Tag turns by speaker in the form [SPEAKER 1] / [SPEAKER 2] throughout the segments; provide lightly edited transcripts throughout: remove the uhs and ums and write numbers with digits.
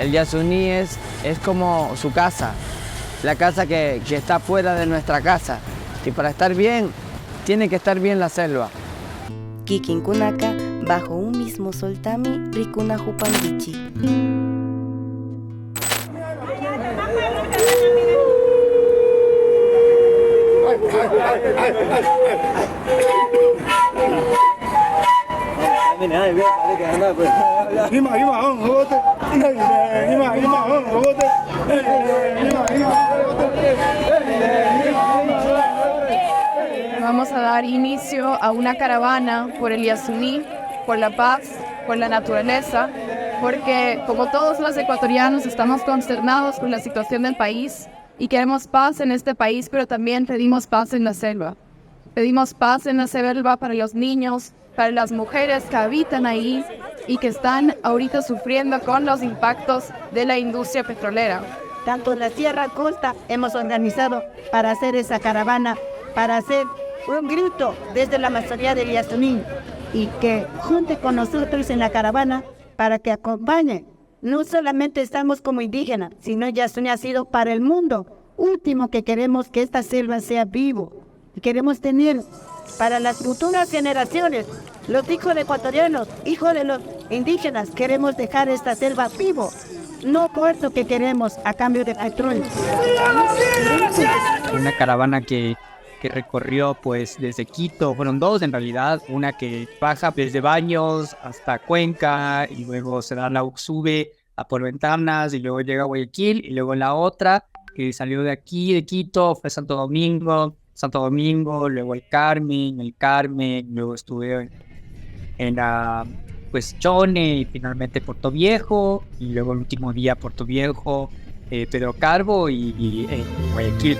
[SPEAKER 1] El Yasuní es como su casa, la casa que está fuera de nuestra casa. Y para estar bien, tiene que estar bien la selva.
[SPEAKER 2] Kikinkunaka, bajo un mismo soltami, rikuna hupangichi.
[SPEAKER 3] Vamos a dar inicio a una caravana por el Yasuní, por la paz, por la naturaleza, porque como todos los ecuatorianos estamos consternados con la situación del país y queremos paz en este país, pero también pedimos paz en la selva. Pedimos paz en la selva para los niños, para las mujeres que habitan ahí y que están ahorita sufriendo con los impactos de la industria petrolera.
[SPEAKER 4] Tanto la Sierra Costa hemos organizado para hacer esa caravana, para hacer un grito desde la Amazonía del Yasuní y que junte con nosotros en la caravana para que acompañen. No solamente estamos como indígenas, sino Yasuní ha sido para el mundo. Último que queremos que esta selva sea vivo. Y queremos tener para las futuras generaciones, los hijos de ecuatorianos, hijos de los indígenas, queremos dejar esta selva vivo. No puerto que queremos a cambio de petróleo.
[SPEAKER 5] Una caravana que recorrió pues desde Quito, fueron dos en realidad, una que baja desde Baños hasta Cuenca y luego sube a por Ventanas y luego llega a Guayaquil y luego la otra que salió de aquí, de Quito, fue Santo Domingo, luego el Carmen, luego estuve en pues Chone y finalmente Puerto Viejo y luego el último día Puerto Viejo, Pedro Carbo y Guayaquil.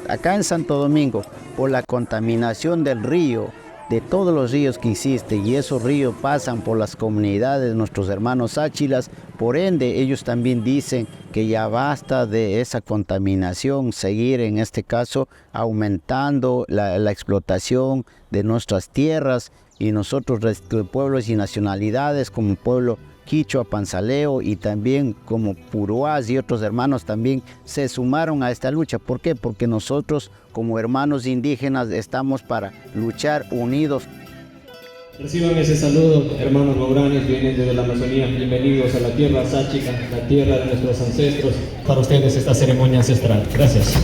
[SPEAKER 6] Acá en Santo Domingo, por la contaminación del río, de todos los ríos que existen, y esos ríos pasan por las comunidades de nuestros hermanos áchilas, por ende ellos también dicen que ya basta de esa contaminación, seguir en este caso aumentando la explotación de nuestras tierras, y nosotros pueblos y nacionalidades como pueblo Quichua, Panzaleo y también como Puruás y otros hermanos también se sumaron a esta lucha. ¿Por qué? Porque nosotros como hermanos indígenas estamos para luchar unidos.
[SPEAKER 7] Reciban ese saludo, hermanos mauranes, vienen desde la Amazonía, bienvenidos a la tierra sáchica, la tierra de nuestros ancestros. Para ustedes esta ceremonia ancestral. Gracias.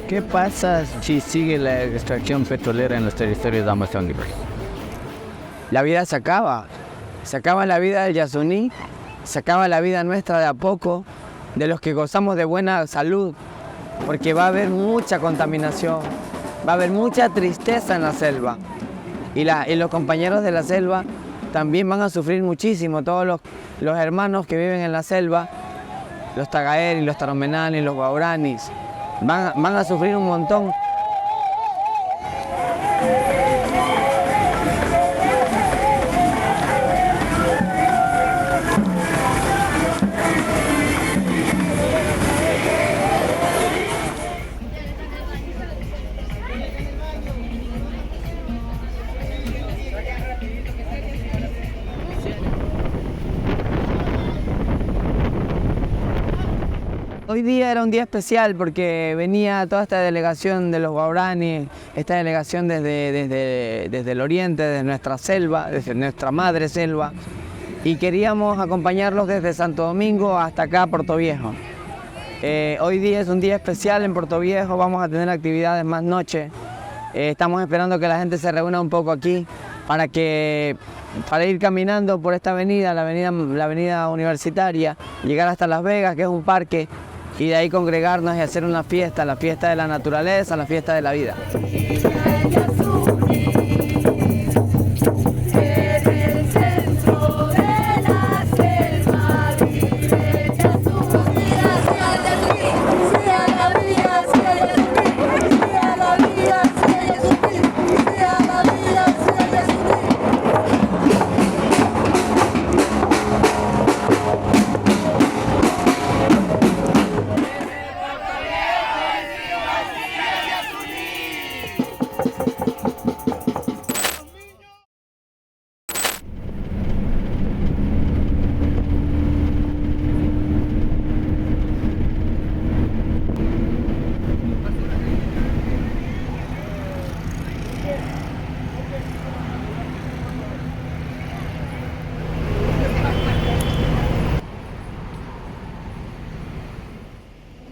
[SPEAKER 1] ¿Qué pasa si sigue la extracción petrolera en los territorios amazónicos? La vida se acaba la vida del Yasuní, se acaba la vida nuestra de a poco, de los que gozamos de buena salud, porque va a haber mucha contaminación, va a haber mucha tristeza en la selva, y los compañeros de la selva también van a sufrir muchísimo, todos los hermanos que viven en la selva, los tagaeris, los taromenanis, los guauranis, van a sufrir un montón. Hoy día era un día especial porque venía toda esta delegación de los guaraníes, esta delegación desde el oriente, desde nuestra selva, desde nuestra madre selva, y queríamos acompañarlos desde Santo Domingo hasta acá, Puerto Viejo. Hoy día es un día especial en Puerto Viejo, vamos a tener actividades más noche. Estamos esperando que la gente se reúna un poco aquí para ir caminando por esta avenida, la avenida universitaria, llegar hasta Las Vegas, que es un parque, y de ahí congregarnos y hacer una fiesta, la fiesta de la naturaleza, la fiesta de la vida.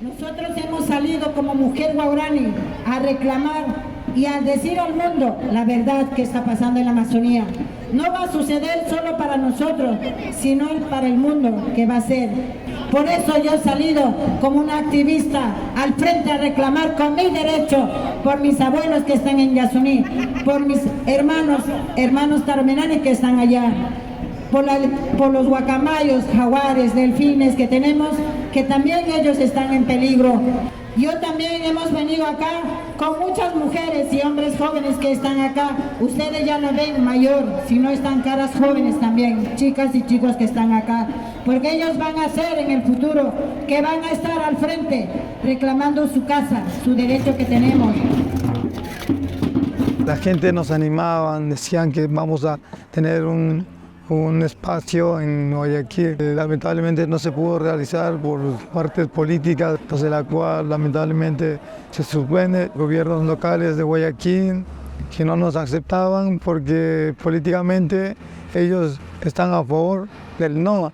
[SPEAKER 8] Nosotros hemos salido como mujer guaraní a reclamar y a decir al mundo la verdad que está pasando en la Amazonía. No va a suceder solo para nosotros, sino para el mundo que va a ser. Por eso yo he salido como una activista al frente a reclamar con mi derecho por mis abuelos que están en Yasuní, por mis hermanos taromenanes que están allá, por los guacamayos, jaguares, delfines que tenemos, que también ellos están en peligro. Yo también hemos venido acá con muchas mujeres y hombres jóvenes que están acá. Ustedes ya no ven mayor, sino están caras jóvenes también, chicas y chicos que están acá. Porque ellos van a ser en el futuro, que van a estar al frente reclamando su casa, su derecho que tenemos.
[SPEAKER 9] La gente nos animaban, decían que vamos a tener un espacio en Guayaquil. Lamentablemente no se pudo realizar por partes políticas, de la cual lamentablemente se suspende. Gobiernos locales de Guayaquil que no nos aceptaban porque políticamente ellos están a favor del no.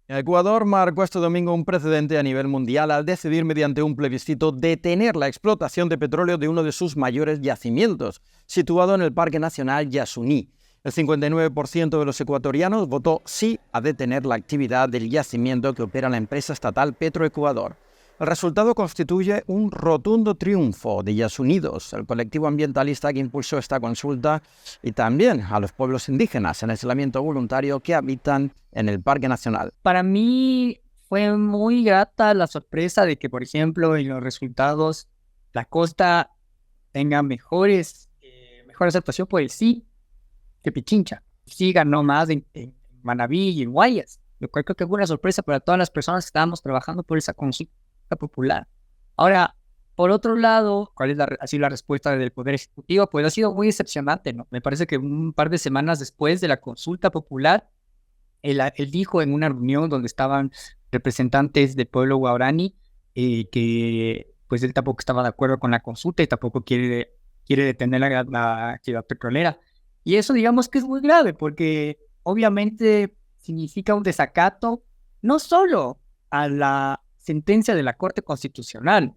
[SPEAKER 10] Ecuador marcó este domingo un precedente a nivel mundial al decidir mediante un plebiscito detener la explotación de petróleo de uno de sus mayores yacimientos, situado en el Parque Nacional Yasuní. El 59% de los ecuatorianos votó sí a detener la actividad del yacimiento que opera la empresa estatal Petroecuador. El resultado constituye un rotundo triunfo de Yasunidos, el colectivo ambientalista que impulsó esta consulta, y también a los pueblos indígenas en aislamiento voluntario que habitan en el Parque Nacional.
[SPEAKER 5] Para mí fue muy grata la sorpresa de que, por ejemplo, en los resultados la costa tenga mejor aceptación por el sí que Pichincha. Sí ganó más en Manabí y en Guayas, lo cual creo que fue una sorpresa para todas las personas que estábamos trabajando por esa consulta popular. Ahora, por otro lado, ¿cuál es ha sido la respuesta del Poder Ejecutivo? Pues ha sido muy decepcionante, ¿no? Me parece que un par de semanas después de la consulta popular, él dijo en una reunión donde estaban representantes del pueblo guaraní que pues él tampoco estaba de acuerdo con la consulta y tampoco quiere detener la actividad petrolera. Y eso digamos que es muy grave porque obviamente significa un desacato no solo a la sentencia de la Corte Constitucional,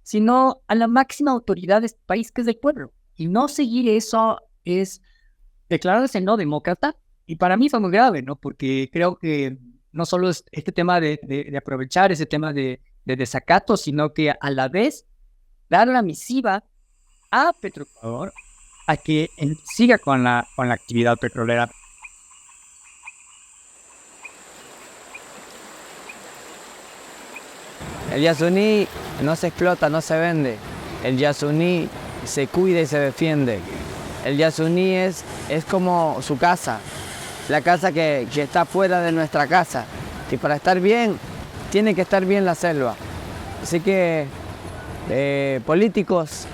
[SPEAKER 5] sino a la máxima autoridad de este país, que es del pueblo. Y no seguir eso es declararse no demócrata, y para mí fue muy grave, ¿no? Porque creo que no solo es este tema de aprovechar ese tema de desacato, sino que a la vez dar la misiva a Petroecuador a que siga con la actividad petrolera.
[SPEAKER 1] El Yasuní no se explota, no se vende. El Yasuní se cuida y se defiende. El Yasuní es como su casa, la casa que está fuera de nuestra casa. Y para estar bien, tiene que estar bien la selva. Así que políticos,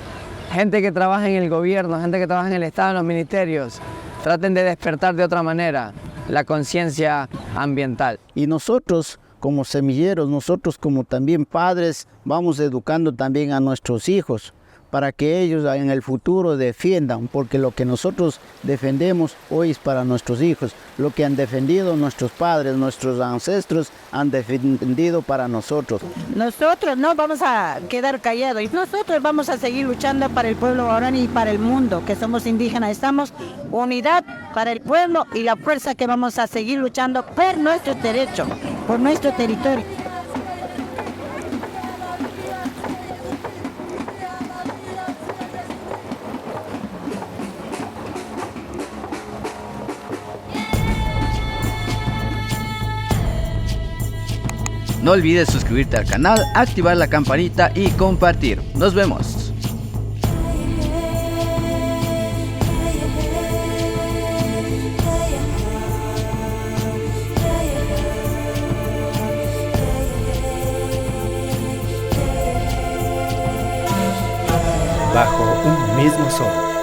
[SPEAKER 1] gente que trabaja en el gobierno, gente que trabaja en el Estado, en los ministerios, traten de despertar de otra manera. la conciencia ambiental.
[SPEAKER 6] Y nosotros como semilleros, nosotros como también padres, vamos educando también a nuestros hijos para que ellos en el futuro defiendan, porque lo que nosotros defendemos hoy es para nuestros hijos. Lo que han defendido nuestros padres, nuestros ancestros, han defendido para nosotros.
[SPEAKER 4] Nosotros no vamos a quedar callados y nosotros vamos a seguir luchando para el pueblo guaraní y para el mundo, que somos indígenas. Estamos unidad para el pueblo y la fuerza que vamos a seguir luchando por nuestros derechos, por nuestro territorio.
[SPEAKER 11] No olvides suscribirte al canal, activar la campanita y compartir. Nos vemos.
[SPEAKER 12] Bajo un mismo sol.